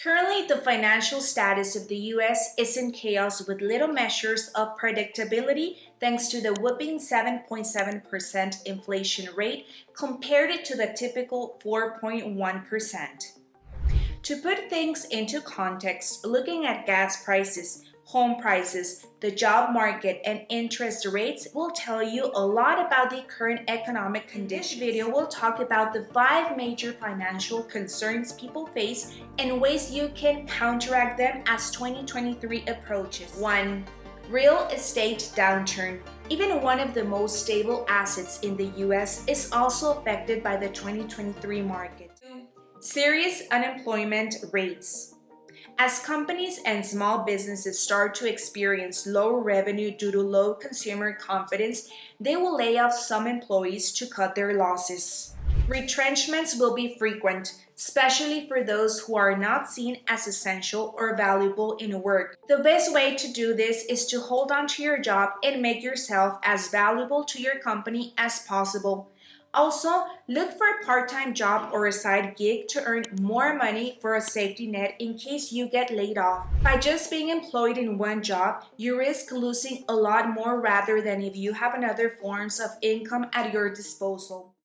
Currently, the financial status of the US is in chaos with little measures of predictability thanks to the whopping 7.7% inflation rate compared to the typical 4.1%. To put things into context, looking at gas prices, home prices, the job market, and interest rates will tell you a lot about the current economic conditions. In this video, we'll talk about the 5 major financial concerns people face and ways you can counteract them as 2023 approaches. 1. Real estate downturn. Even one of the most stable assets in the US is also affected by the 2023 market. 2. Serious unemployment rates. As companies and small businesses start to experience low revenue due to low consumer confidence, they will lay off some employees to cut their losses. Retrenchments will be frequent, especially for those who are not seen as essential or valuable in work. The best way to do this is to hold on to your job and make yourself as valuable to your company as possible. Also, look for a part-time job or a side gig to earn more money for a safety net in case you get laid off. By just being employed in one job, you risk losing a lot more rather than if you have other forms of income at your disposal.